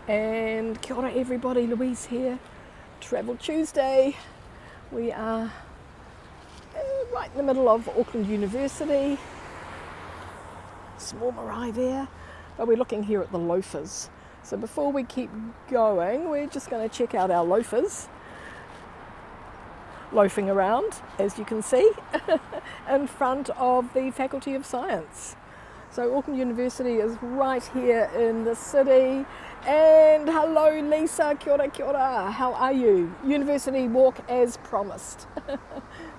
And kia ora everybody, Louise here. Travel Tuesday. We are right in the middle of Auckland University. Small marae there, but we're looking here at the loafers. So before we keep going, we're just going to check out our loafers loafing around, as you can see, in front of the Faculty of Science. So Auckland University is right here in the city. And hello Lisa, kia ora, kia ora. How are you? University walk as promised.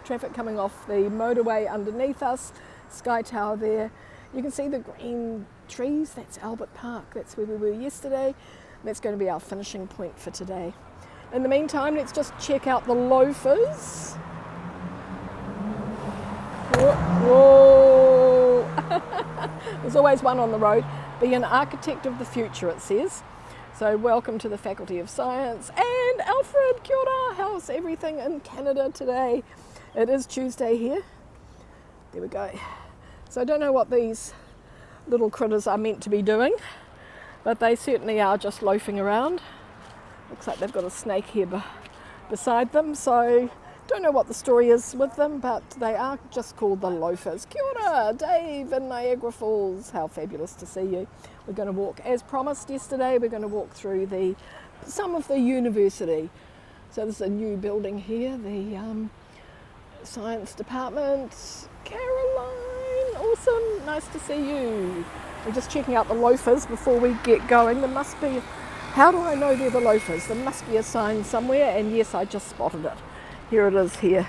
Traffic coming off the motorway underneath us, Sky Tower there. You can see the green trees, that's Albert Park, that's where we were yesterday. That's going to be our finishing point for today. In the meantime, let's just check out the loafers. Whoa! There's always one on the road. Be an architect of the future, it says. So welcome to the Faculty of Science. And Alfred, kia ora, how's everything in Canada today? It is Tuesday here. There we go. So I don't know what these little critters are meant to be doing, but they certainly are just loafing around. Looks like they've got a snake here beside them, so don't know what the story is with them, but they are just called the loafers. Kia ora, Dave in Niagara Falls. How fabulous to see you. We're going to walk, as promised yesterday, we're going to walk through some of the university. So there's a new building here, the science department. Caroline, awesome, nice to see you. We're just checking out the loafers before we get going. There must be, how do I know they're the loafers? There must be a sign somewhere, and yes, I just spotted it. Here it is here.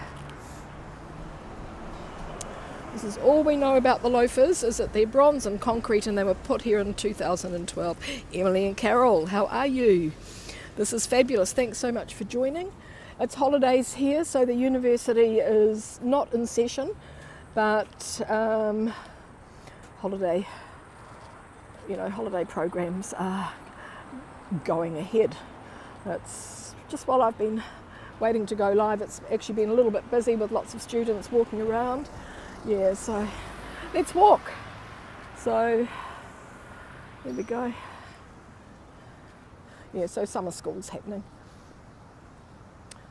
This is all we know about the loafers, is that they're bronze and concrete and they were put here in 2012. Emily and Carol, how are you? This is fabulous. Thanks so much for joining. It's holidays here, so the university is not in session, but holiday programs are going ahead. It's just while I've been waiting to go live, it's actually been a little bit busy with lots of students walking around. Yeah, so let's walk. So there we go. Yeah, so summer school's happening.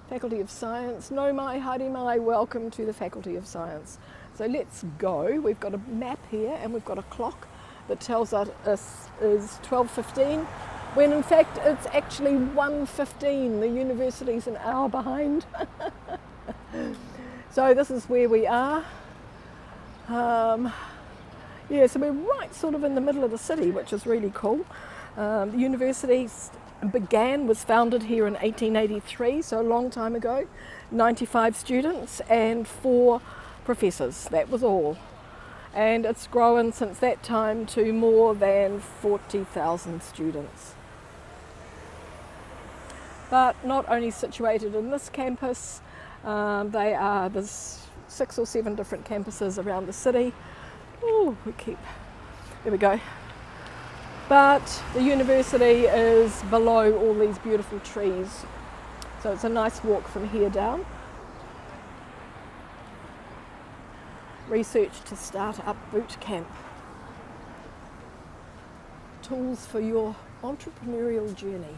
Faculty of Science, no mai, haere mai, welcome to the Faculty of Science. So let's go. We've got a map here and we've got a clock that tells us it is 12:15, when in fact it's actually 1:15. The university's an hour behind. So this is where we are. Yeah, so we're right sort of in the middle of the city, which is really cool. The university was founded here in 1883, so a long time ago. 95 students and 4 professors, that was all. And it's grown since that time to more than 40,000 students. But not only situated in this campus, there's 6 or 7 different campuses around the city. Oh, there we go. But the university is below all these beautiful trees. So it's a nice walk from here down. Research to Start-up Boot Camp. Tools for your entrepreneurial journey.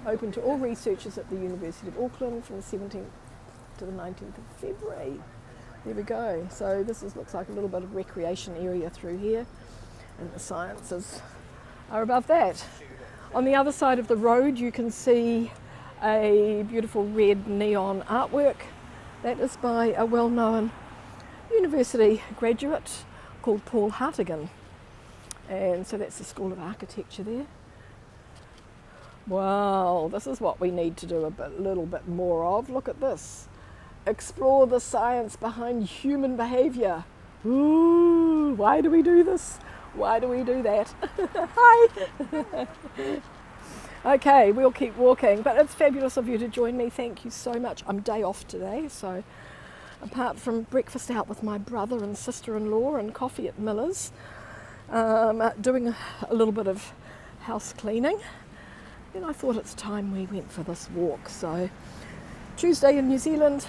Open to all researchers at the University of Auckland from the 17th to the 19th of February. There we go. So this looks like a little bit of recreation area through here, and the sciences are above that. On the other side of the road you can see a beautiful red neon artwork. That is by a well-known university graduate called Paul Hartigan. And so that's the School of Architecture there. Wow, this is what we need to do a little bit more of. Look at this. Explore the science behind human behaviour. Ooh, why do we do this? Why do we do that? Hi! Okay, we'll keep walking, but it's fabulous of you to join me. Thank you so much. I'm day off today, so apart from breakfast out with my brother and sister-in-law and coffee at Miller's, doing a little bit of house cleaning, then I thought it's time we went for this walk. So Tuesday in New Zealand,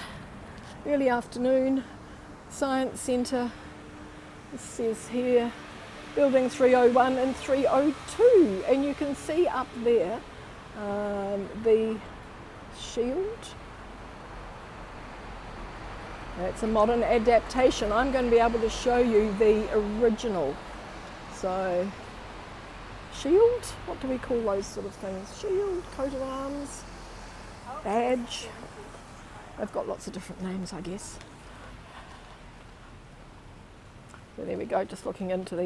early afternoon, Science Centre. It says here building 301 and 302, and you can see up there The shield. It's a modern adaptation. I'm going to be able to show you the original. So, shield, what do we call those sort of things? Shield, coat of arms, badge. They've got lots of different names, I guess. So there we go, just looking into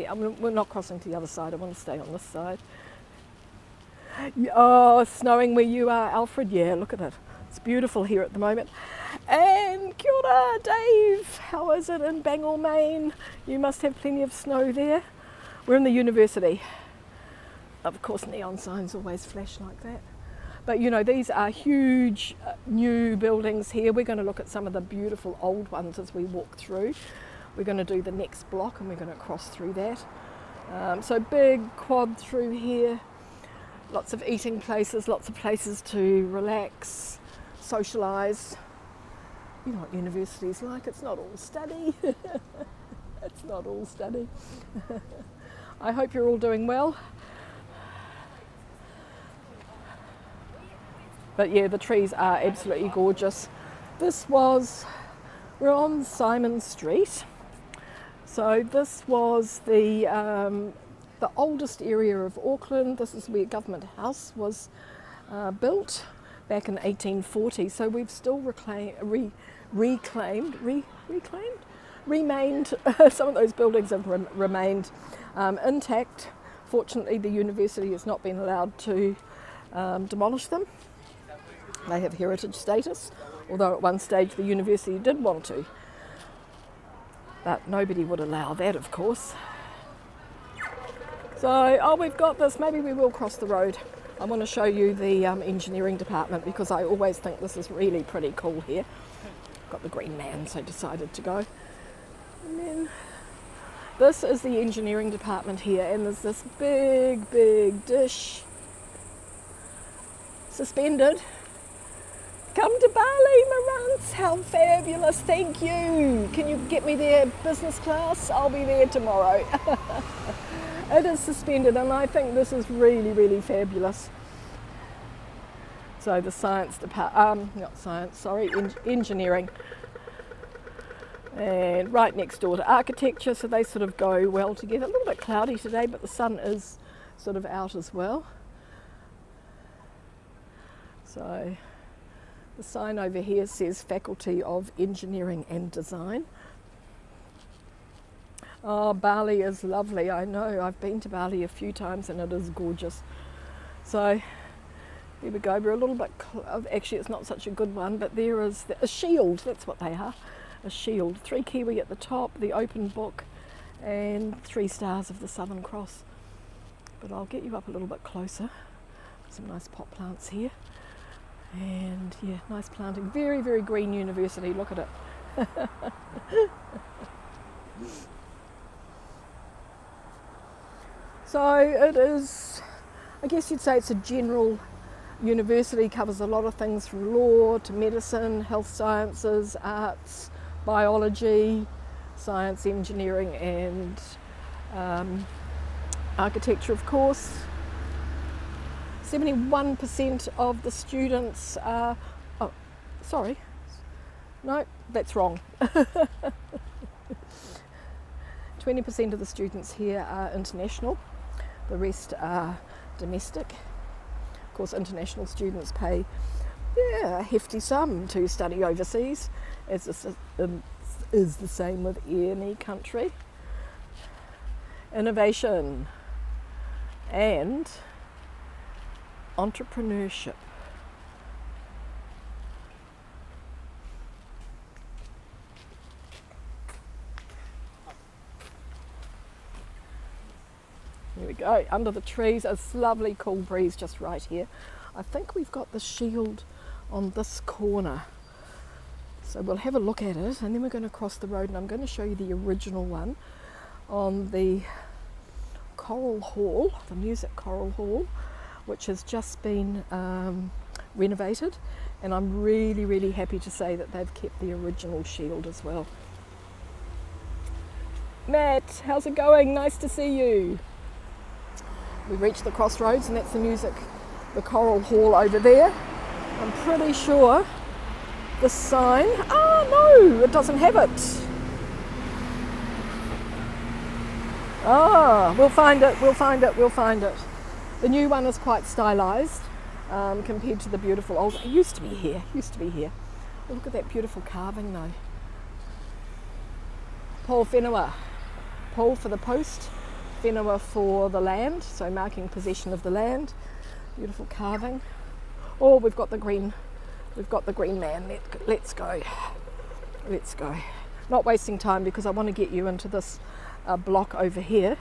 we're not crossing to the other side, I want to stay on this side. Oh, it's snowing where you are, Alfred. Yeah, look at it. It's beautiful here at the moment. And kia ora, Dave. How is it in Bangor, Maine? You must have plenty of snow there. We're in the university. Of course, neon signs always flash like that. But you know, these are huge new buildings here. We're going to look at some of the beautiful old ones as we walk through. We're going to do the next block and we're going to cross through that. So big quad through here. Lots of eating places, lots of places to relax, socialise. You know what university's like, it's not all study. It's not all study. I hope you're all doing well. But yeah, the trees are absolutely gorgeous. We're on Simon Street. So this was the oldest area of Auckland. This is where Government House was built back in 1840. So we've still remained. Some of those buildings have remained intact. Fortunately, the university has not been allowed to demolish them. They have heritage status, although at one stage the university did want to. But nobody would allow that, of course. So, we've got this, maybe we will cross the road. I want to show you the engineering department because I always think this is really pretty cool here. Got the green man, so decided to go. And then this is the engineering department here, and there's this big dish suspended. Come to Bali, Marantz, how fabulous, thank you. Can you get me there business class? I'll be there tomorrow. It is suspended and I think this is really fabulous. So the science department, engineering. And right next door to architecture, so they sort of go well together. A little bit cloudy today, but the sun is sort of out as well. So the sign over here says Faculty of Engineering and Design. Oh, Bali is lovely, I know. I've been to Bali a few times and it is gorgeous. So here we go. We're a little bit, actually it's not such a good one, but there is a shield, that's what they are. A shield. 3 kiwi at the top, the open book, and 3 stars of the Southern Cross. But I'll get you up a little bit closer. Some nice pot plants here. And yeah, nice planting. Very green university, look at it. So it is, I guess you'd say it's a general university, covers a lot of things from law to medicine, health sciences, arts, biology, science, engineering and architecture, of course. 71% of the students are, oh, sorry, no, that's wrong. 20% of the students here are international, the rest are domestic. Of course, international students pay a hefty sum to study overseas, as is the same with any country. Innovation and entrepreneurship. Here we go, under the trees, a lovely cool breeze just right here. I think we've got the shield on this corner. So we'll have a look at it and then we're going to cross the road and I'm going to show you the original one on the Choral Hall, the Music Choral Hall, which has just been renovated, and I'm really happy to say that they've kept the original shield as well. Matt, how's it going? Nice to see you. We've reached the crossroads and that's the music the Coral Hall over there. I'm pretty sure the sign, no, it doesn't have it. We'll find it. The new one is quite stylised compared to the beautiful old. It used to be here. Oh, look at that beautiful carving though. Paul whenua. Paul for the post, whenua for the land, so marking possession of the land. Beautiful carving. Oh, we've got the green man. Let's go. Not wasting time because I want to get you into this block over here,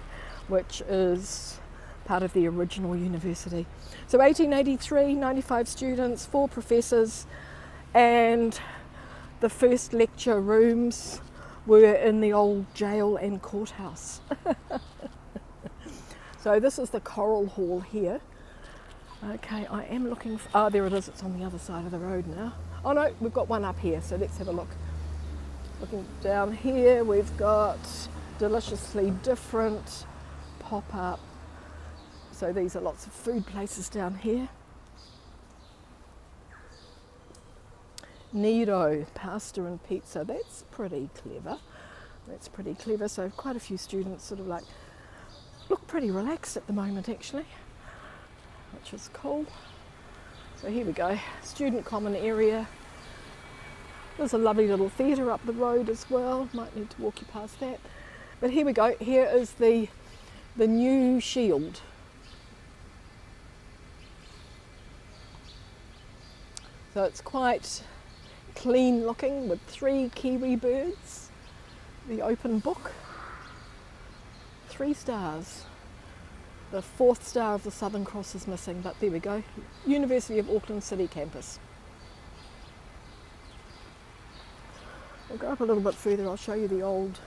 which is part of the original university. So 1883, 95 students, 4 professors, and the first lecture rooms were in the old jail and courthouse. So this is the Coral Hall here. Okay, I am looking for, there it is, it's on the other side of the road now. Oh no, we've got one up here, so let's have a look. Looking down here, we've got deliciously different pop-up. So these are lots of food places down here. Nido, pasta and pizza. That's pretty clever. So quite a few students sort of like look pretty relaxed at the moment actually, which is cool. So here we go, student common area. There's a lovely little theatre up the road as well. Might need to walk you past that. But here we go. Here is the new shield. So it's quite clean looking with 3 kiwi birds. The open book. 3 stars. The 4th star of the Southern Cross is missing, but there we go. University of Auckland City campus. We'll go up a little bit further. I'll show you the old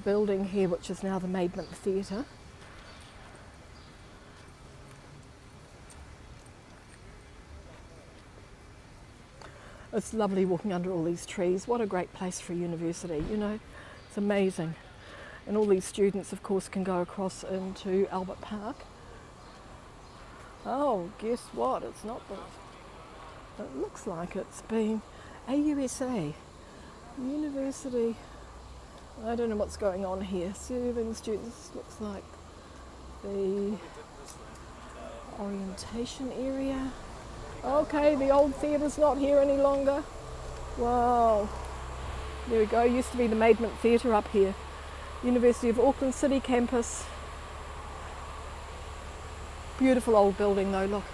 building here, which is now the Maidment Theatre. It's lovely walking under all these trees. What a great place for a university, you know. It's amazing. And all these students, of course, can go across into Albert Park. Oh, guess what? It's not that. It looks like it's been AUSA. University. I don't know what's going on here. Serving students, looks like the orientation area. Okay, the old theatre's not here any longer. Wow. There we go, used to be the Maidment Theatre up here. University of Auckland City campus. Beautiful old building though, look.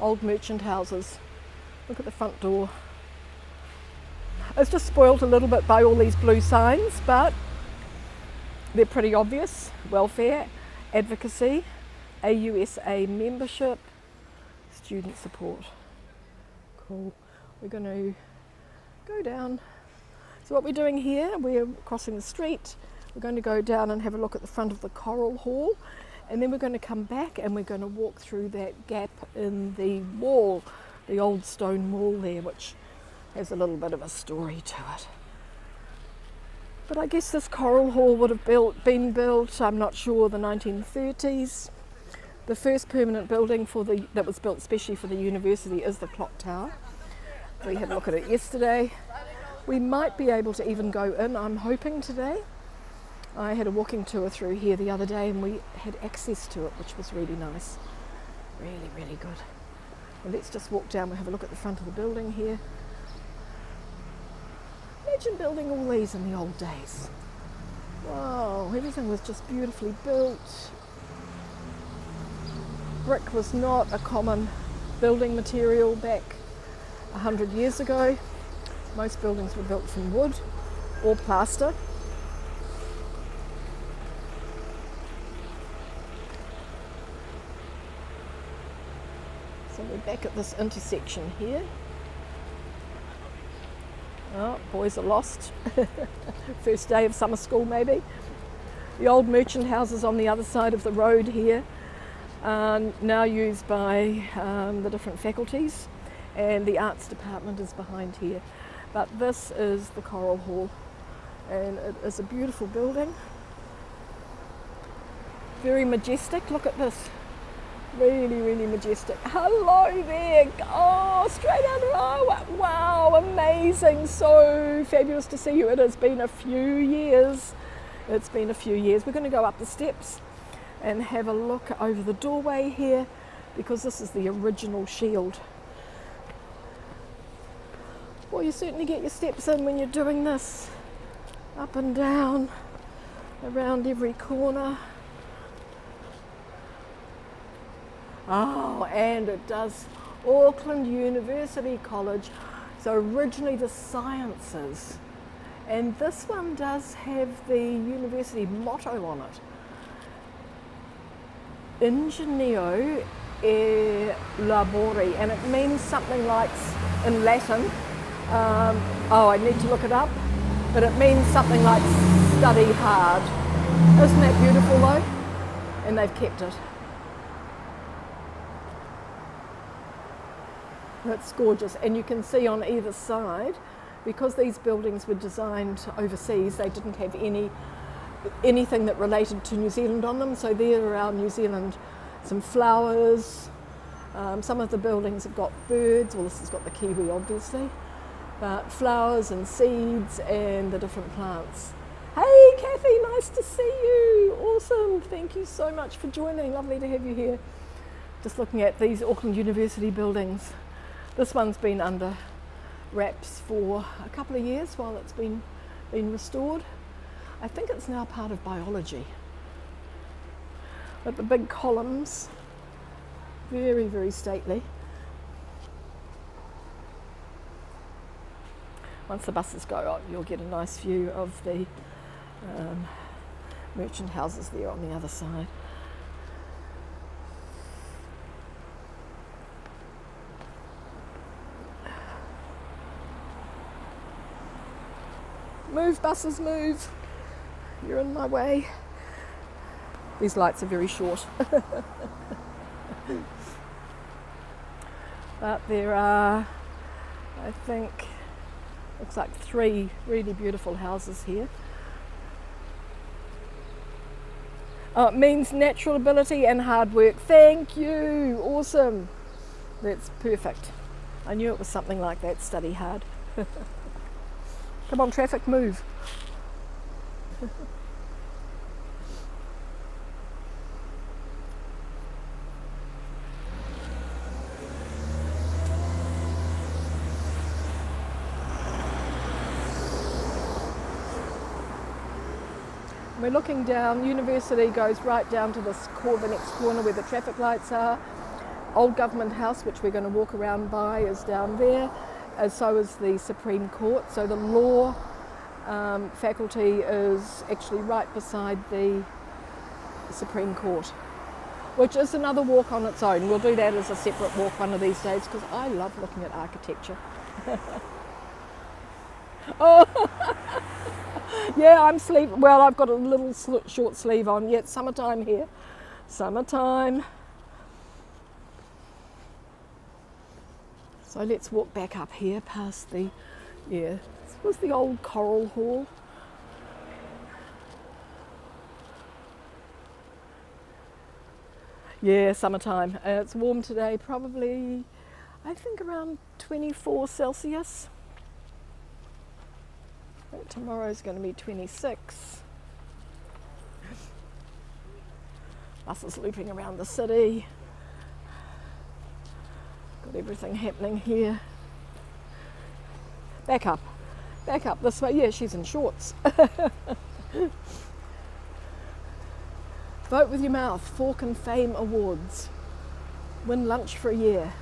Old merchant houses. Look at the front door. It's just spoilt a little bit by all these blue signs, but they're pretty obvious. Welfare, advocacy, AUSA membership, student support. Cool. We're going to go down. So what we're doing here, we're crossing the street. We're going to go down and have a look at the front of the Coral Hall, and then we're going to come back and we're going to walk through that gap in the wall, the old stone wall there, which has a little bit of a story to it. But I guess this Coral Hall would have been built, I'm not sure, the 1930s. The first permanent building that was built especially for the university is the clock tower. We had a look at it yesterday. We might be able to even go in, I'm hoping today. I had a walking tour through here the other day and we had access to it, which was really nice. Really, really good. Well, let's just walk down, we'll have a look at the front of the building here. Imagine building all these in the old days. Wow, everything was just beautifully built. Brick was not a common building material back 100 years ago. Most buildings were built from wood or plaster. So we're back at this intersection here. Oh, boys are lost. First day of summer school maybe. The old merchant houses on the other side of the road here are now used by the different faculties, and the arts department is behind here. But this is the Coral Hall, and it is a beautiful building. Very majestic, look at this. Really, really majestic. Hello there. Oh, straight out of Iowa. Wow, amazing. So fabulous to see you. It has been a few years. It's been a few years. We're going to go up the steps and have a look over the doorway here because this is the original shield. Well, you certainly get your steps in when you're doing this. Up and down, around every corner. Oh, and it does Auckland University College. So originally the sciences. And this one does have the university motto on it. Ingenio e labori, and it means something like, in Latin, I need to look it up, but it means something like study hard. Isn't that beautiful though? And they've kept it. That's gorgeous, and you can see on either side, because these buildings were designed overseas, they didn't have anything that related to New Zealand on them, so there are our New Zealand, some flowers, some of the buildings have got birds, well this has got the kiwi obviously, but flowers and seeds and the different plants. Hey Kathy, nice to see you, awesome, thank you so much for joining, lovely to have you here. Just looking at these Auckland University buildings. This one's been under wraps for a couple of years while it's been restored. I think it's now part of biology. But the big columns, very, very stately. Once the buses go on, you'll get a nice view of the merchant houses there on the other side. Move, buses, move. You're in my way. These lights are very short. But there are, I think, looks like 3 really beautiful houses here. Oh, it means natural ability and hard work. Thank you. Awesome. That's perfect. I knew it was something like that, study hard. Come on, traffic, move. We're looking down, University goes right down to this the next corner where the traffic lights are. Old Government House, which we're going to walk around by, is down there. As so is the Supreme Court. So the law faculty is actually right beside the Supreme Court, which is another walk on its own. We'll do that as a separate walk one of these days because I love looking at architecture. Oh, yeah, I've got a little short sleeve on. Yeah, it's summertime here. Summertime. So let's walk back up here past this was the old Coral Hall. Yeah, summertime. It's warm today, probably, I think around 24 Celsius. Tomorrow's going to be 26. Buses looping around the city. Got everything happening here. Back up this way. Yeah, she's in shorts. Vote with your mouth, Fork and Fame Awards. Win lunch for a year.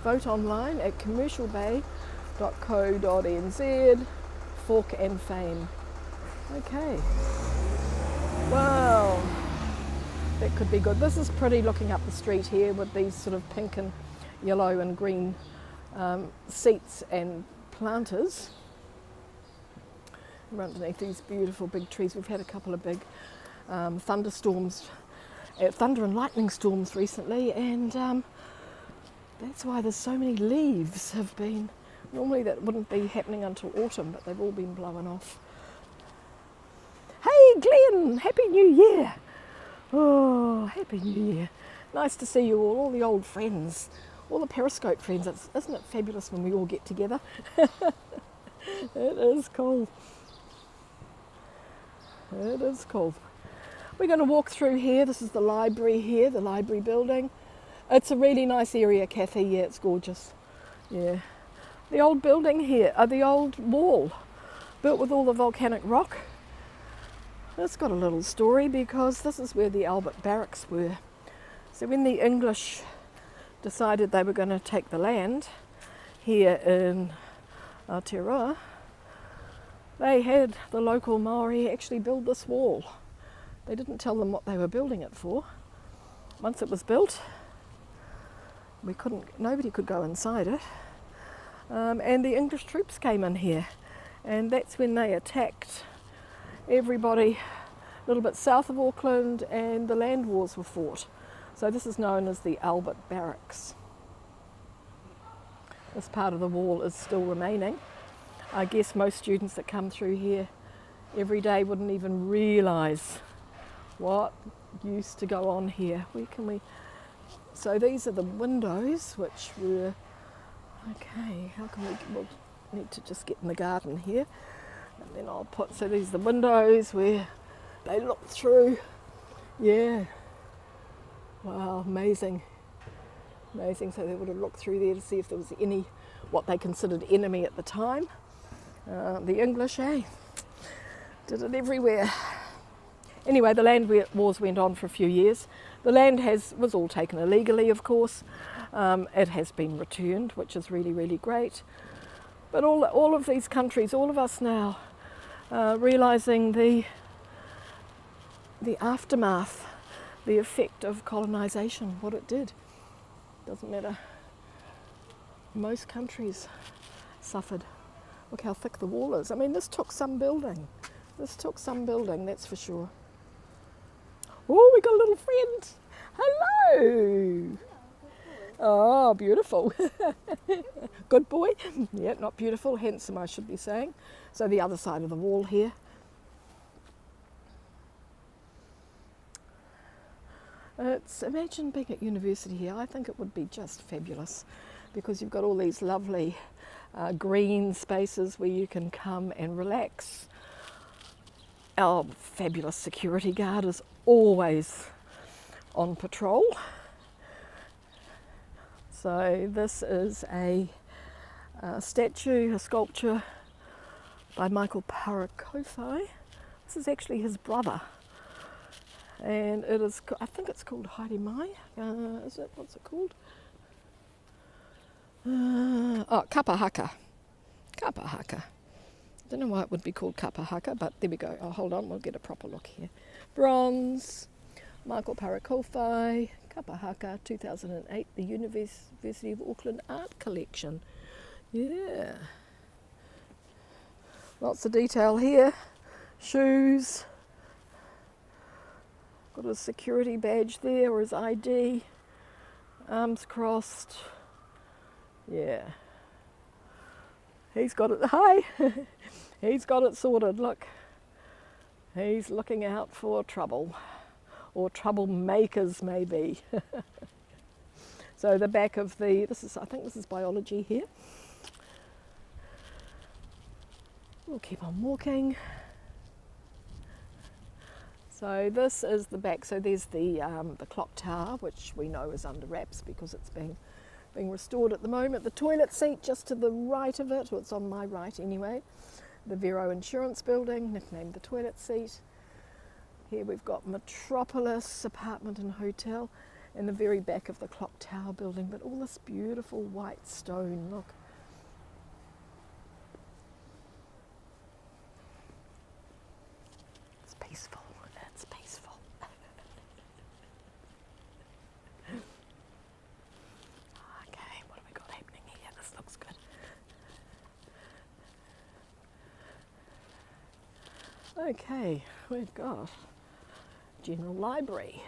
Vote online at commercialbay.co.nz. Fork and Fame. Okay. Wow. That could be good. This is pretty looking up the street here with these sort of pink and yellow and green seats and planters. We're underneath these beautiful big trees. We've had a couple of big thunderstorms, thunder and lightning storms recently, and that's why there's so many leaves have been. Normally that wouldn't be happening until autumn, but they've all been blowing off. Hey Glenn, Happy New Year! Oh, Happy New Year. Nice to see you all the old friends, all the Periscope friends. Isn't it fabulous when we all get together? It is cool. It is cool. We're going to walk through here. This is the library here, the library building. It's a really nice area, Kathy. Yeah, it's gorgeous. Yeah. The old building here, the old wall, built with all the volcanic rock. It's got a little story because this is where the Albert Barracks were. So when the English decided they were going to take the land here in Aotearoa, they had the local Maori actually build this wall. They didn't tell them what they were building it for. Once it was built, nobody could go inside it. And the English troops came in here, and that's when they attacked everybody a little bit south of Auckland, and the land wars were fought. So this is known as the Albert Barracks. This part of the wall is still remaining. I guess most students that come through here every day wouldn't even realise what used to go on here. Where can we... So these are the windows, which were... Okay, how can we... We'll need to just get in the garden here. And then I'll put... So these are the windows where they look through. Yeah. Wow, amazing. Amazing. So they would have looked through there to see if there was any, what they considered enemy at the time. The English, did it everywhere. Anyway, the land wars went on for a few years. The land was all taken illegally, of course. It has been returned, which is really, really great. But all of these countries, all of us now, realising the aftermath, the effect of colonisation, what it did. Doesn't matter. Most countries suffered. Look how thick the wall is. I mean, this took some building. This took some building, that's for sure. Oh, we got a little friend. Hello. Oh, beautiful. Good boy. Yeah, not beautiful, handsome I should be saying. So the other side of the wall here. Imagine being at university here. I think it would be just fabulous because you've got all these lovely green spaces where you can come and relax. Our fabulous security guard is always on patrol. So this is a statue, a sculpture by Michael Parakofai. This is actually his brother. And it is, I think it's called Haere Mai. Is it? What's it called? Kapahaka. Kapahaka. Don't know why it would be called Kapahaka, but there we go. Oh, hold on, we'll get a proper look here. Bronze, Michael Parakofai, Kapahaka, 2008, the University of Auckland Art Collection. Yeah. Lots of detail here. Shoes. Got his security badge there, or his ID. Arms crossed. Yeah. He's got it. Hi! He's got it sorted, look. He's looking out for trouble. Or troublemakers, maybe. So the back of I think this is biology here. We'll keep on walking. So this is the back. So there's the clock tower, which we know is under wraps because it's being restored at the moment. The toilet seat just to the right of it, or it's on my right anyway. The Vero Insurance Building, nicknamed the toilet seat. Here we've got Metropolis Apartment and Hotel, in the very back of the clock tower building. But all this beautiful white stone, look. It's peaceful. It's peaceful. Okay, what have we got happening here? This looks good. Okay, we've got General Library,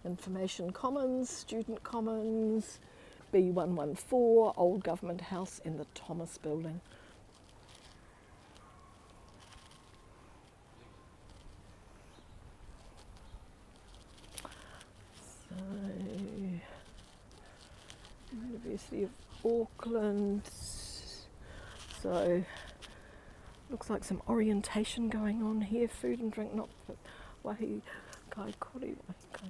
Information Commons, Student Commons, B114, Old Government House, and the Thomas Building. So University of Auckland. So looks like some orientation going on here. Food and drink, not wahi kai kori. Okay.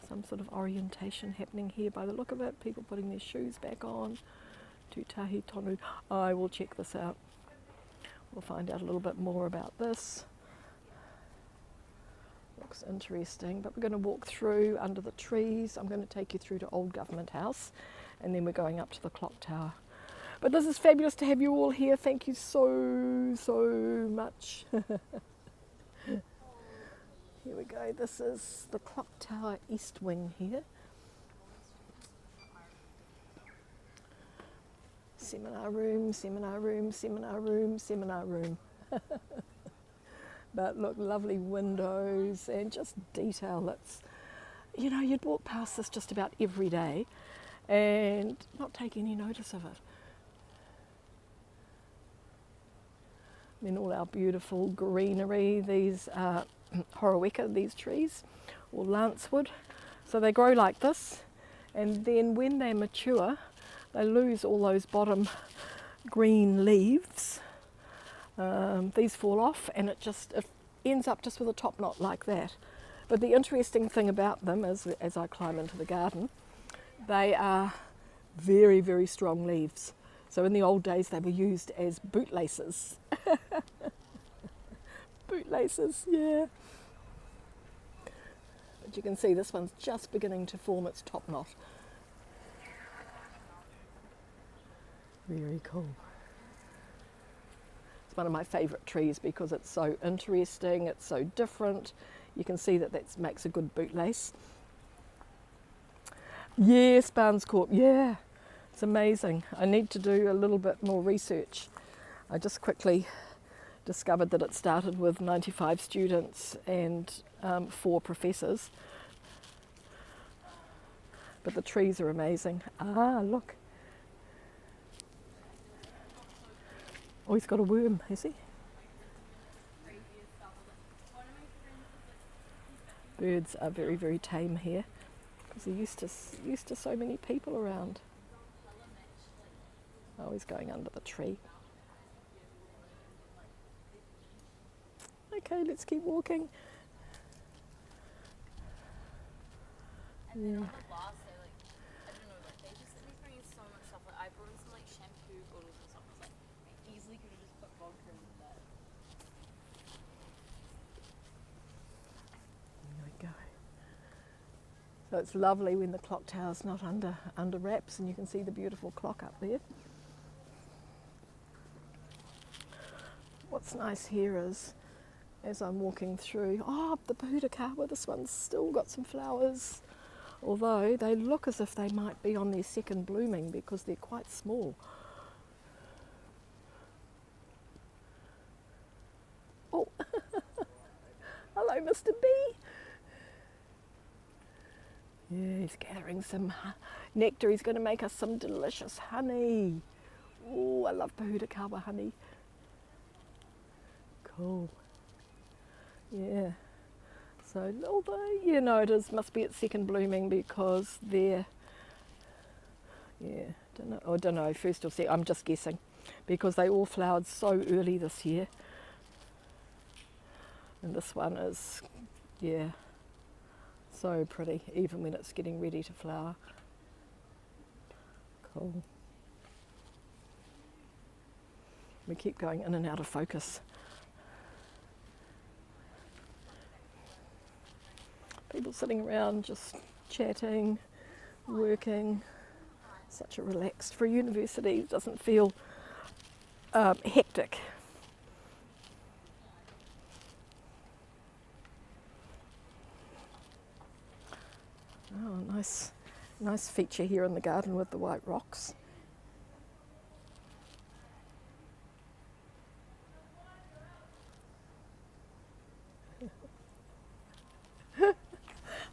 Some sort of orientation happening here by the look of it. People putting their shoes back on. Tutahi tonu. I will check this out. We'll find out a little bit more about this. Looks interesting, but we're going to walk through under the trees. I'm going to take you through to Old Government House, and then we're going up to the clock tower. But this is fabulous to have you all here. Thank you so much. Here we go. This is the clock tower east wing here. Seminar room, seminar room, seminar room, seminar room. But look, lovely windows and just detail. That's, you know, you'd walk past this just about every day and not take any notice of it. And then all our beautiful greenery, these horoweka, these trees, or lancewood. So they grow like this, and then when they mature, they lose all those bottom green leaves. These fall off, and it ends up just with a top knot like that. But the interesting thing about them is, as I climb into the garden, they are very, very strong leaves. So in the old days they were used as bootlaces. Bootlaces, yeah. But you can see this one's just beginning to form its top knot. Very cool. It's one of my favourite trees because it's so interesting, it's so different. You can see that makes a good bootlace. Yes, Barnes Court, yeah. It's amazing. I need to do a little bit more research. I just quickly discovered that it started with 95 students and 4 professors. But the trees are amazing. Ah, look. Oh, he's got a worm, has he? Birds are very, very tame here because they're used to so many people around. Oh, he's going under the tree. Okay, let's keep walking. Yeah. So it's lovely when the clock tower's not under wraps and you can see the beautiful clock up there. What's nice here is, as I'm walking through, the Pahutakawa, this one's still got some flowers, although they look as if they might be on their second blooming because they're quite small. Oh, hello Mr. B. Yeah, he's gathering some nectar. He's going to make us some delicious honey. Oh, I love Pahutakawa honey. Cool. Yeah. So, although, you know, must be its second blooming because they're, don't know, first or second, I'm just guessing, because they all flowered so early this year. And this one is, yeah, so pretty, even when it's getting ready to flower. Cool. We keep going in and out of focus. People sitting around just chatting, working. Such a relaxed, for a university, it doesn't feel hectic. Oh, nice feature here in the garden with the white rocks.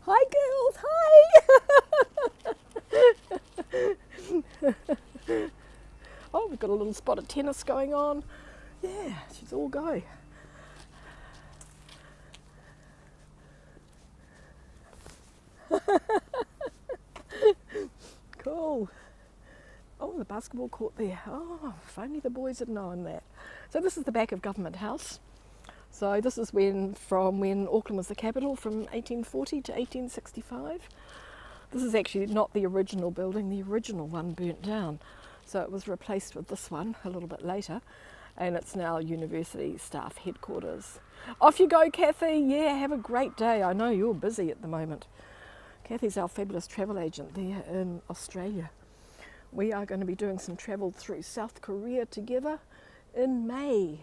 Hi girls, hi! Oh, we've got a little spot of tennis going on. Yeah, she's all go. Oh, the basketball court there. Oh, if only the boys had known that. So this is the back of Government House. So this is from when Auckland was the capital, from 1840 to 1865. This is actually not the original building. The original one burnt down. So it was replaced with this one a little bit later. And it's now University Staff Headquarters. Off you go, Kathy. Yeah, have a great day. I know you're busy at the moment. Kathy's our fabulous travel agent there in Australia. We are going to be doing some travel through South Korea together in May.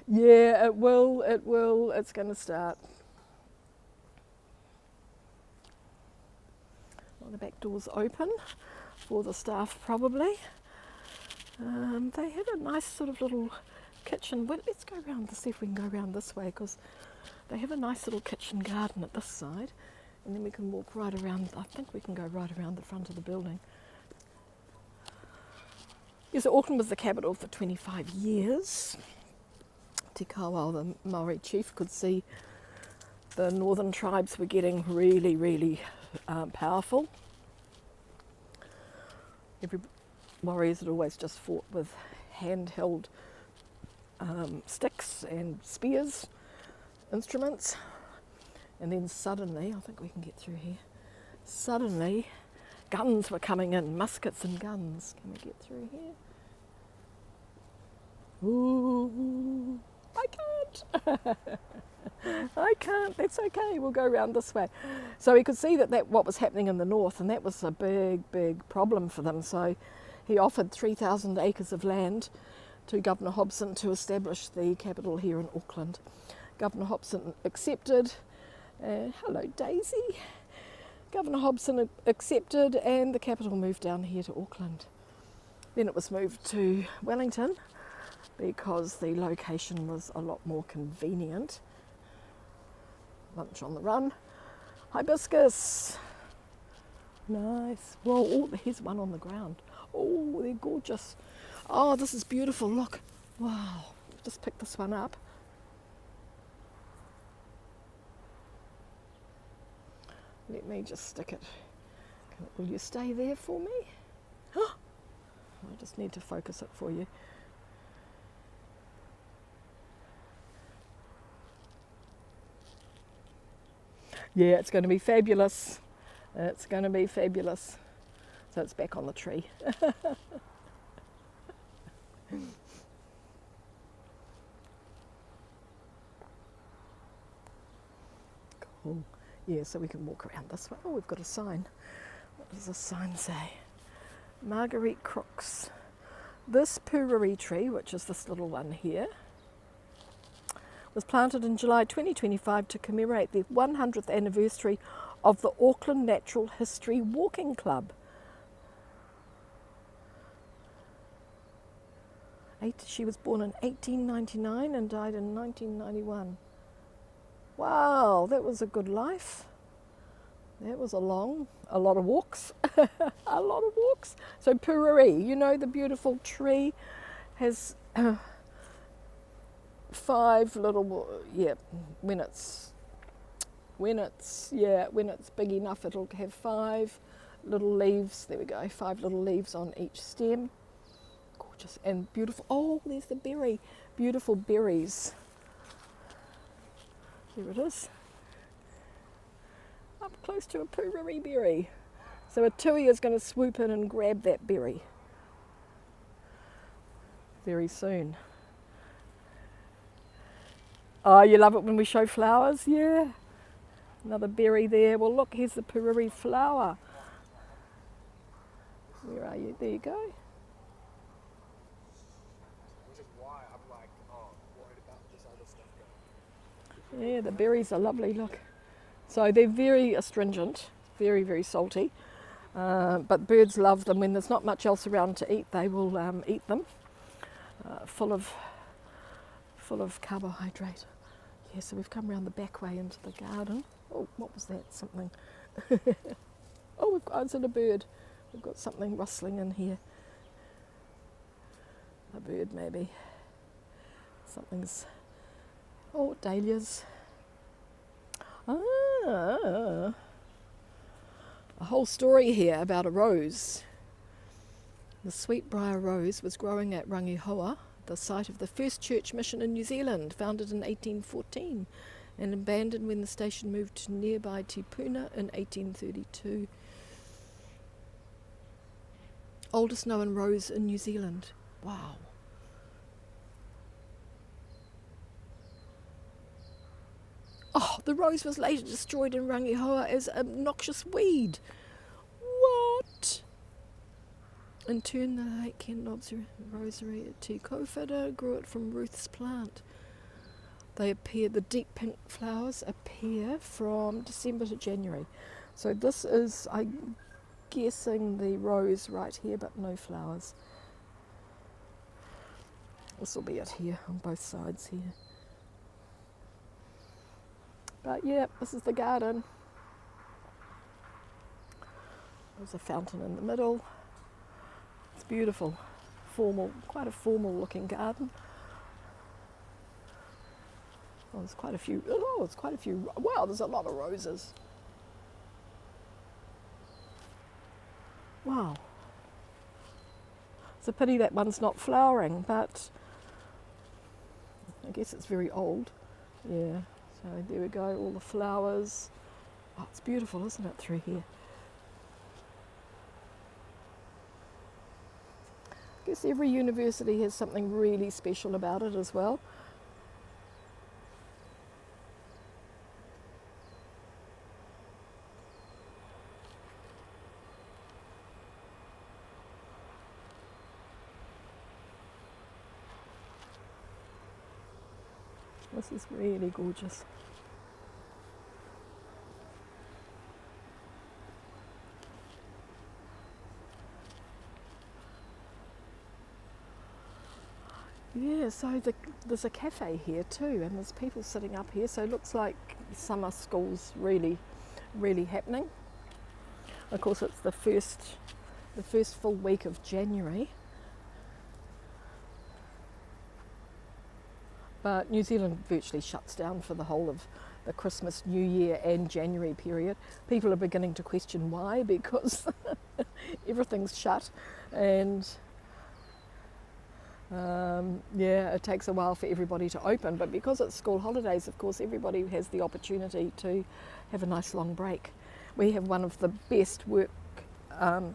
Yeah, it will. It's going to start. Well, the back door's open for the staff probably. They have a nice sort of little kitchen. Well, let's go around to see if we can go around this way, because they have a nice little kitchen garden at this side, and then we can walk right around. I think we can go right around the front of the building. Yes, Auckland was the capital for 25 years. Te Kawa, the Maori chief, could see the northern tribes were getting really, really powerful. Every warriors had always just fought with handheld sticks and spears, instruments, and then suddenly, I think we can get through here, suddenly guns were coming in, muskets and guns. Can we get through here? Ooh, I can't. I can't, that's okay, we'll go around this way. So he could see that what was happening in the north, and that was a big, big problem for them. So he offered 3,000 acres of land to Governor Hobson to establish the capital here in Auckland. Governor Hobson accepted. Hello, Daisy. Governor Hobson accepted, and the capital moved down here to Auckland. Then it was moved to Wellington because the location was a lot more convenient. Lunch on the run. Hibiscus. Nice. Whoa, oh, here's one on the ground. Oh, they're gorgeous. Oh, this is beautiful. Look. Wow. Just picked this one up. Let me just stick it. Will you stay there for me? I just need to focus it for you. Yeah, it's going to be fabulous. It's going to be fabulous. So it's back on the tree. Cool. Yeah, so we can walk around this way. Oh, we've got a sign. What does this sign say? Marguerite Crooks. This puriri tree, which is this little one here, was planted in July 2025 to commemorate the 100th anniversary of the Auckland Natural History Walking Club. She was born in 1899 and died in 1991. Wow, that was a good life. That was a lot of walks, a lot of walks. So puriri, you know, the beautiful tree has 5 little, yeah, when it's big enough, it'll have 5 little leaves. There we go, 5 little leaves on each stem. Gorgeous and beautiful. Oh, there's the berry. Beautiful berries. There it is. Up close to a puriri berry. So a tui is going to swoop in and grab that berry very soon. Oh, you love it when we show flowers? Yeah. Another berry there. Well, look, here's the puriri flower. Where are you? There you go. Which is why I'm like, worried about this other stuff going. Yeah, the berries are lovely, look. So they're very astringent, very, very salty. But birds love them. When there's not much else around to eat, they will eat them. Full of carbohydrate. Yeah, so we've come around the back way into the garden. Oh, what was that? Something. Oh, it's in a bird. We've got something rustling in here. A bird, maybe. Something's. Oh, dahlias. Ah. a whole story here about a rose. The sweetbriar rose was growing at Rangihoa, the site of the first church mission in New Zealand, founded in 1814 and abandoned when the station moved to nearby Tipuna in 1832. Oldest known rose in New Zealand. Wow. Oh, the rose was later destroyed in Rangihoa as a noxious weed. What? In turn, the late Ken Rosary Te Kowhara grew it from Ruth's plant. The deep pink flowers appear from December to January. So this is, I'm guessing, the rose right here, but no flowers. This will be it here on both sides here. But yeah, this is the garden. There's a fountain in the middle. It's beautiful, formal, quite a formal looking garden. Oh, there's quite a few. Oh, it's quite a few. Wow, there's a lot of roses. Wow. It's a pity that one's not flowering, but I guess it's very old. Yeah. So there we go, all the flowers. Oh, it's beautiful, isn't it, through here? I guess every university has something really special about it as well. This is really gorgeous. Yeah, so there's a cafe here too, and there's people sitting up here, so it looks like summer school's really happening. Of course, it's the first full week of January. But New Zealand virtually shuts down for the whole of the Christmas, New Year and January period. People are beginning to question why, because everything's shut, and yeah, it takes a while for everybody to open, but because it's school holidays, of course, everybody has the opportunity to have a nice long break. We have one of the best work and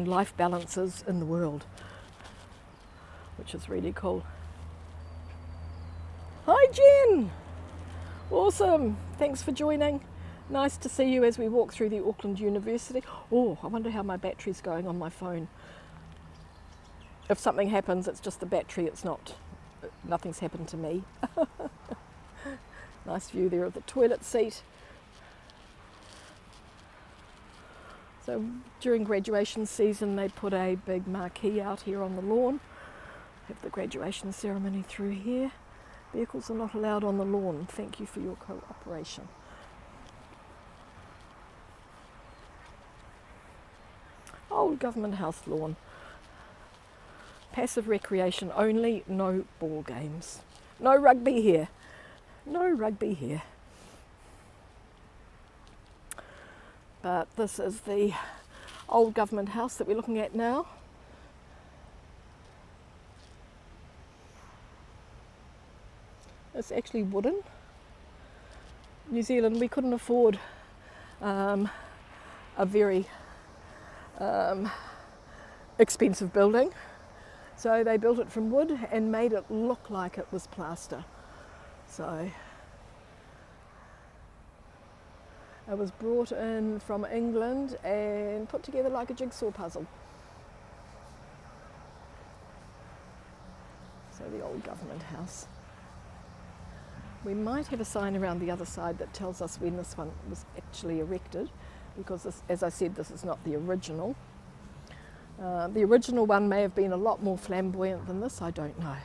life balances in the world, which is really cool. Hi Jen! Awesome, thanks for joining. Nice to see you as we walk through the Auckland University. Oh, I wonder how my battery's going on my phone. If something happens, it's just the battery, it's not, nothing's happened to me. Nice view there of the toilet seat. So during graduation season, they put a big marquee out here on the lawn. Have the graduation ceremony through here. Vehicles are not allowed on the lawn. Thank you for your cooperation. Old Government House lawn. Passive recreation only, no ball games. No rugby here. No rugby here. But this is the old Government House that we're looking at now. It's actually wooden. New Zealand, we couldn't afford a very expensive building, so they built it from wood and made it look like it was plaster. So it was brought in from England and put together like a jigsaw puzzle. So the old Government House. We might have a sign around the other side that tells us when this one was actually erected, because this, as I said, this is not the original. The original one may have been a lot more flamboyant than this, I don't know.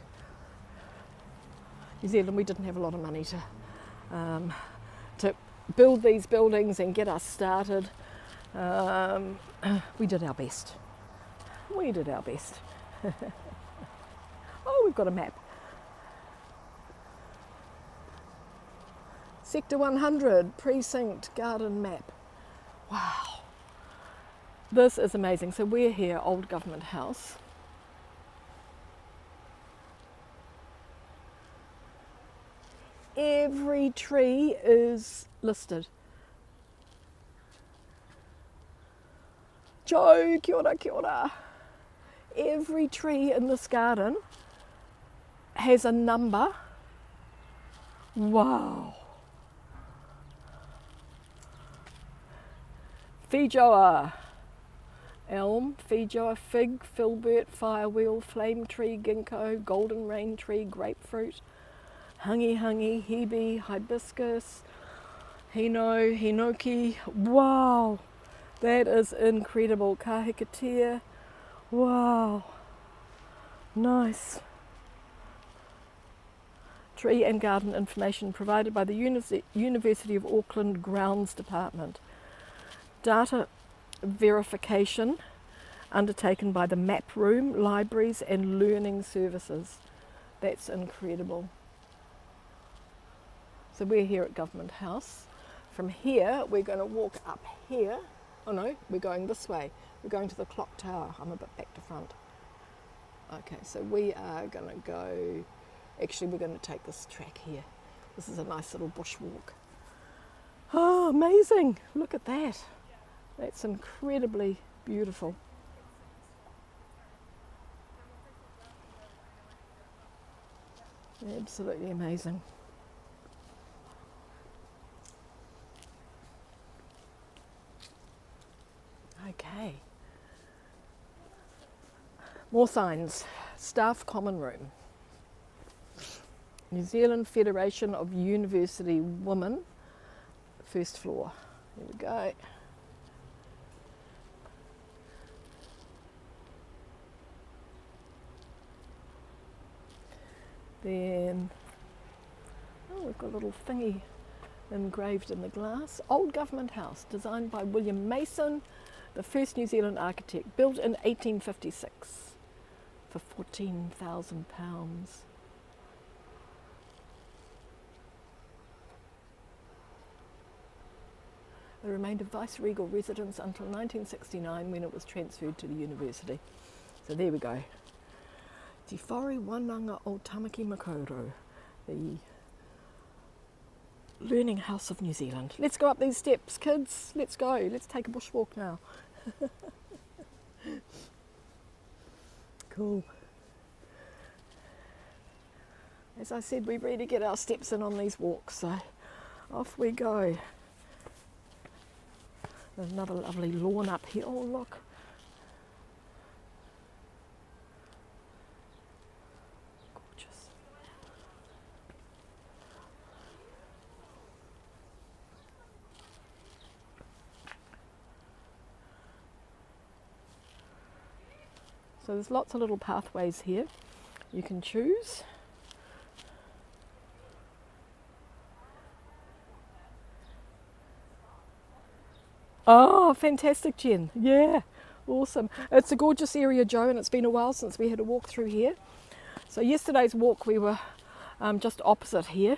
New Zealand, we didn't have a lot of money to build these buildings and get us started. We did our best. We did our best. Oh, we've got a map. Sector 100 precinct garden map. Wow. This is amazing. So we're here, Old Government House. Every tree is listed. Joe, kia ora, kia ora. Every tree in this garden has a number. Wow. Feijoa, elm, feijoa, fig, filbert, firewheel, flame tree, ginkgo, golden rain tree, grapefruit, hangi, hebe, hibiscus, hino, hinoki. Wow, that is incredible. Kahikatea. Wow, nice. Tree and garden information provided by the University of Auckland Grounds Department. Data verification undertaken by the map room, libraries and learning services. That's incredible. So we're here at Government House. From here we're going to walk up here. Oh no, we're going this way. We're going to the clock tower. I'm a bit back to front. Okay, so we are going to go, actually we're going to take this track here. This is a nice little bush walk. Oh, amazing. Look at that. That's incredibly beautiful. Absolutely amazing. Okay. More signs. Staff common room. New Zealand Federation of University Women. First floor. Here we go. Then, oh, we've got a little thingy engraved in the glass. Old Government House, designed by William Mason, the first New Zealand architect, built in 1856 for £14,000. It remained a vice-regal residence until 1969 when it was transferred to the university. So there we go. Te Whare Wananga o Tamaki Makaurau, the Learning House of New Zealand. Let's go up these steps, kids. Let's go. Let's take a bushwalk now. Cool. As I said, we really get our steps in on these walks, so off we go. There's another lovely lawn up here. Oh, look. Gorgeous. So there's lots of little pathways here you can choose. Oh, fantastic, Jen. Yeah, awesome. It's a gorgeous area, Joe, and it's been a while since we had a walk through here. So yesterday's walk we were just opposite here.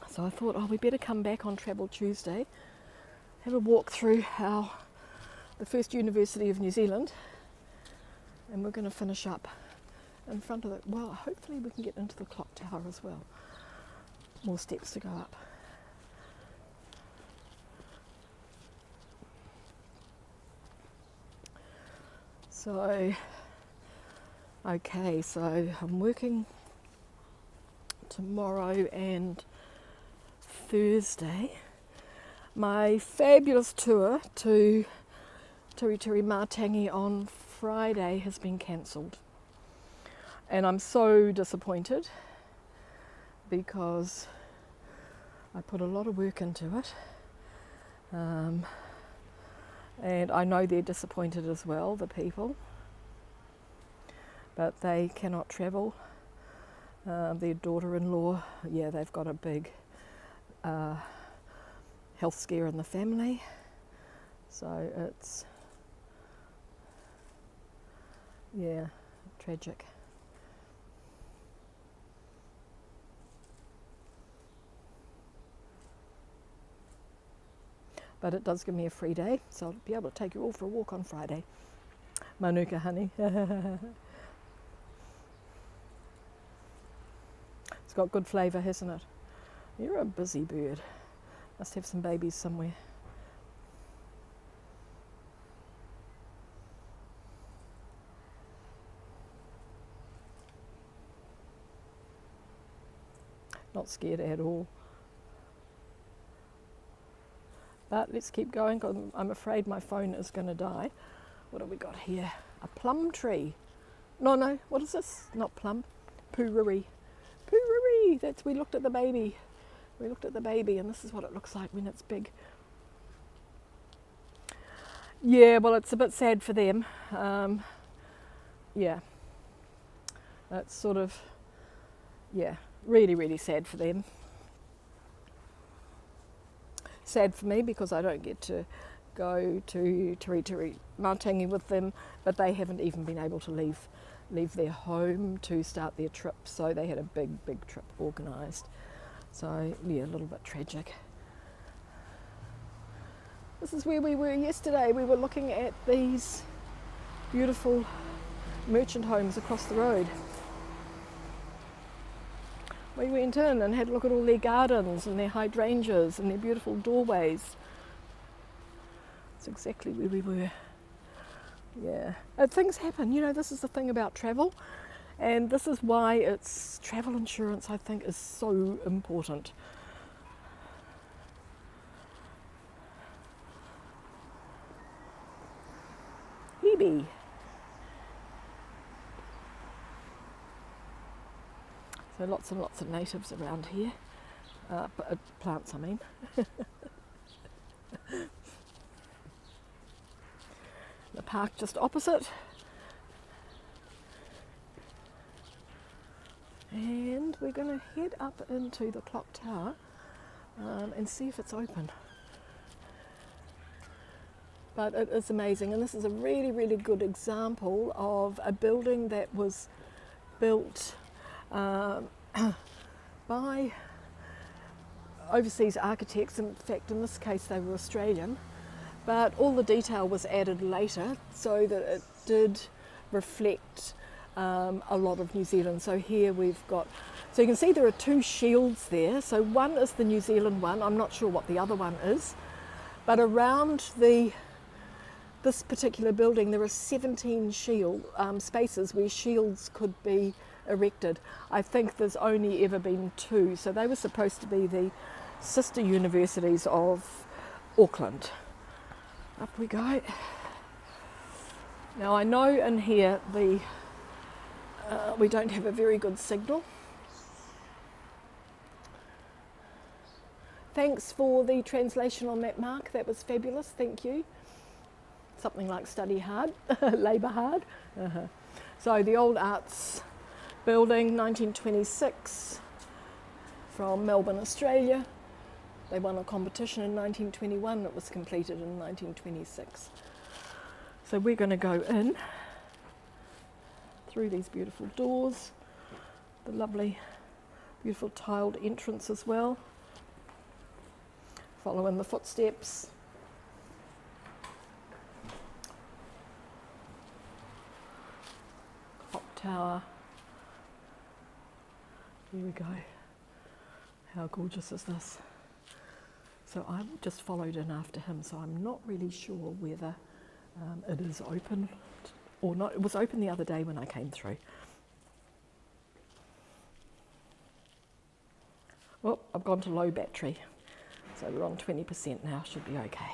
So I thought, oh, we better come back on Travel Tuesday, have a walk through the first University of New Zealand, and we're going to finish up in front of it. Well, hopefully we can get into the clock tower as well. More steps to go up. So, okay, so I'm working tomorrow and Thursday. My fabulous tour to Turi Matangi on Friday has been cancelled. And I'm so disappointed because I put a lot of work into it. And I know they're disappointed as well, the people, but they cannot travel. Their daughter-in-law, yeah, they've got a big health scare in the family, so it's, yeah, tragic. but it does give me a free day, so I'll be able to take you all for a walk on Friday. Manuka, honey. It's got good flavour, hasn't it? You're a busy bird. Must have some babies somewhere. Not scared at all. But let's keep going. I'm afraid my phone is going to die. What have we got here? A plum tree. No, what is this? Not plum. Puriri. Puriri! We looked at the baby. We looked at the baby, and this is what it looks like when it's big. Yeah, well, it's a bit sad for them. Yeah. That's sort of, yeah, really, really sad for them. Sad for me because I don't get to go to Tiri Matangi with them, but they haven't even been able to leave their home to start their trip, so they had a big trip organised. So yeah, a little bit tragic. This is where we were yesterday. We were looking at these beautiful merchant homes across the road. We went in and had a look at all their gardens and their hydrangeas and their beautiful doorways. That's exactly where we were. Yeah, things happen. You know, this is the thing about travel, and this is why travel insurance, I think, is so important. Hebe. So lots and lots of natives around here, plants I mean. The park just opposite. And we're going to head up into the clock tower and see if it's open. But it is amazing, and this is a really, really good example of a building that was built by overseas architects. In fact, in this case they were Australian, but all the detail was added later so that it did reflect a lot of New Zealand. So here we've got, so you can see there are two shields there. So one is the New Zealand one. I'm not sure what the other one is, but around this particular building there are 17 spaces where shields could be erected. I think there's only ever been 2, so they were supposed to be the sister universities of Auckland. Up we go. Now I know in here we don't have a very good signal. Thanks for the translation on that, Mark. That was fabulous. Thank you. Something like study hard, labour hard. So the Old Arts Building, 1926, from Melbourne, Australia. They won a competition in 1921. It was completed in 1926. So we're going to go in through these beautiful doors, the lovely, beautiful tiled entrance as well. Follow in the footsteps. Clock tower. Here we go. How gorgeous is this? So I just followed in after him, so I'm not really sure whether it is open or not. It was open the other day when I came through. Well, I've gone to low battery, so we're on 20% now, should be okay.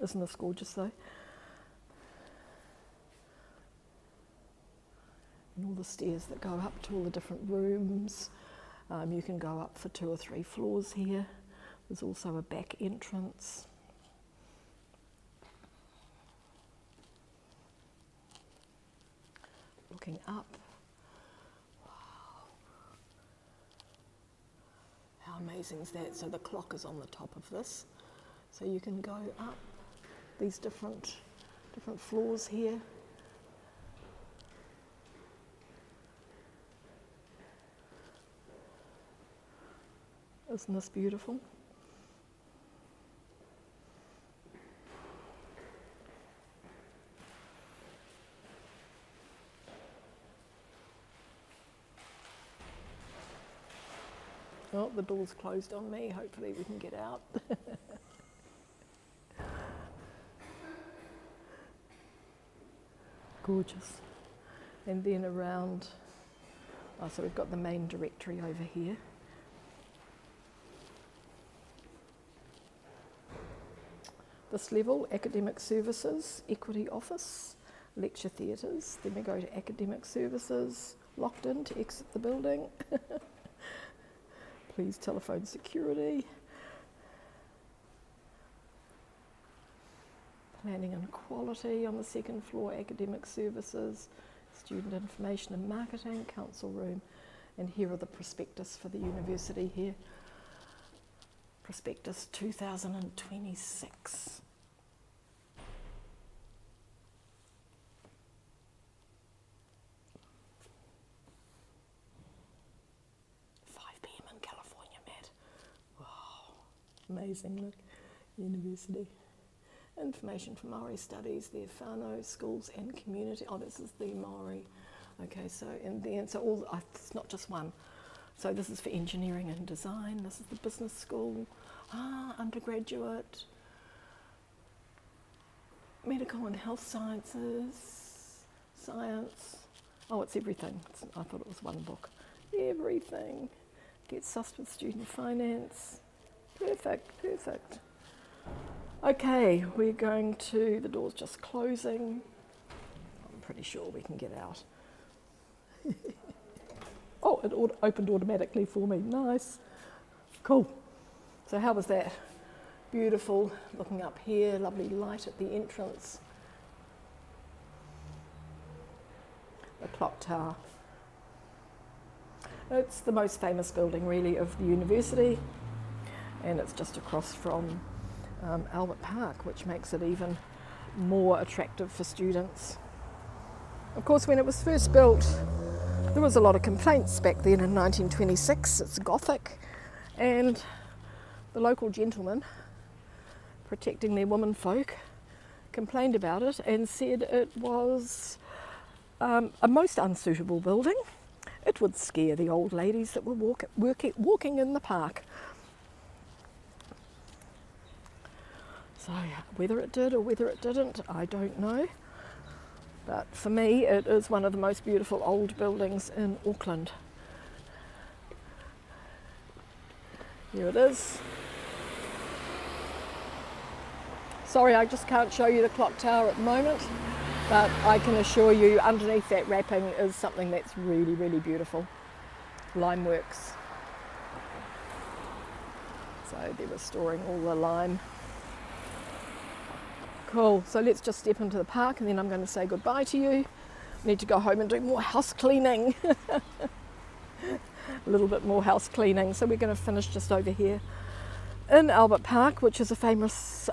Isn't this gorgeous though? And all the stairs that go up to all the different rooms. You can go up for 2 or 3 floors here. There's also a back entrance. Looking up. Wow. How amazing is that? So the clock is on the top of this. So you can go up these different floors here. Isn't this beautiful? door's closed on me. Hopefully we can get out. Gorgeous. And then around, so we've got the main directory over here. This level, academic services, equity office, lecture theatres. Then we go to academic services, locked in to exit the building. Please telephone security. Planning and quality on the second floor, academic services, student information and marketing, council room. And here are the prospectus for the university here. Prospectus 2026. 5 p.m. in California, Matt. Wow, amazing, look, university. Information for Maori studies, the whānau, schools and community. Oh, this is the Maori. Okay, so, and then, so all, it's not just one. So this is for engineering and design. This is the business school, undergraduate, medical and health sciences, science. Oh, it's everything. I thought it was one book. Everything. Get sussed with student finance. Perfect, perfect. Okay, we're going to, the door's just closing. I'm pretty sure we can get out. Oh, it opened automatically for me. Nice. Cool. So how was that? Beautiful. Looking up here, lovely light at the entrance. The clock tower. It's the most famous building really of the university, and it's just across from Albert Park, which makes it even more attractive for students. Of course, when it was first built, there was a lot of complaints back then in 1926. It's Gothic, and the local gentlemen protecting their womenfolk complained about it and said it was a most unsuitable building. It would scare the old ladies that were walking in the park. So whether it did or whether it didn't, I don't know. But for me, it is one of the most beautiful old buildings in Auckland. Here it is. Sorry, I just can't show you the clock tower at the moment, but I can assure you underneath that wrapping is something that's really, really beautiful. Lime works. So they're restoring all the lime. Cool, so let's just step into the park and then I'm going to say goodbye to you. I need to go home and do more house cleaning. A little bit more house cleaning. So we're going to finish just over here in Albert Park, which is a famous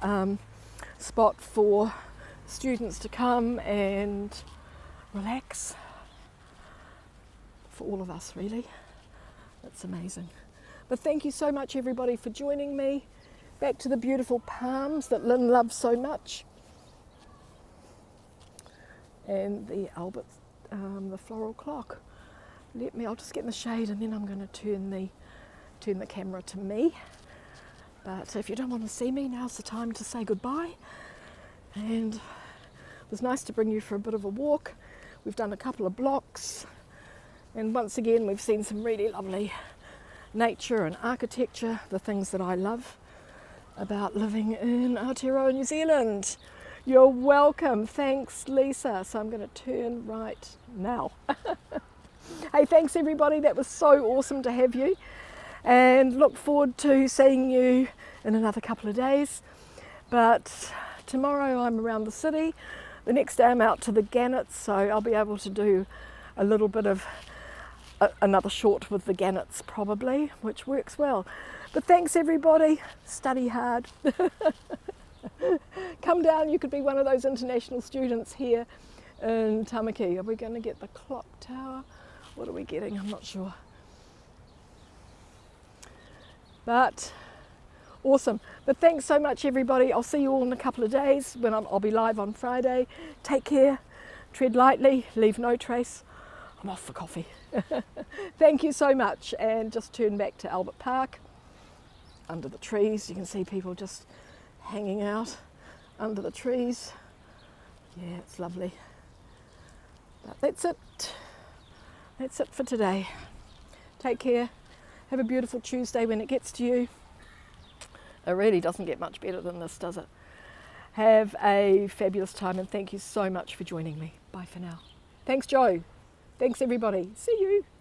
spot for students to come and relax. For all of us, really. It's amazing. But thank you so much, everybody, for joining me. Back to the beautiful palms that Lynn loves so much. And the Albert, the floral clock. I'll just get in the shade and then I'm going to turn the camera to me. But if you don't want to see me, now's the time to say goodbye. And it was nice to bring you for a bit of a walk. We've done a couple of blocks. And once again, we've seen some really lovely nature and architecture, the things that I love about living in Aotearoa, New Zealand. You're welcome. Thanks, Lisa. So I'm going to turn right now. Hey, thanks everybody. That was so awesome to have you. And look forward to seeing you in another couple of days. But tomorrow I'm around the city. The next day I'm out to the Gannets, so I'll be able to do a little bit of another short with the Gannets probably, which works well. But thanks everybody. Study hard. Come down, you could be one of those international students here in Tamaki. Are we going to get the clock tower? What are we getting? I'm not sure. But awesome. But thanks so much everybody. I'll see you all in a couple of days when I'll be live on Friday. Take care, tread lightly, leave no trace. I'm off for coffee. Thank you so much, and just turn back to Albert Park. under the trees. You can see people just hanging out under the trees. Yeah, it's lovely. But that's it. That's it for today. Take care. Have a beautiful Tuesday when it gets to you. It really doesn't get much better than this, does it? Have a fabulous time and thank you so much for joining me. Bye for now. Thanks, Joe. Thanks, everybody. See you.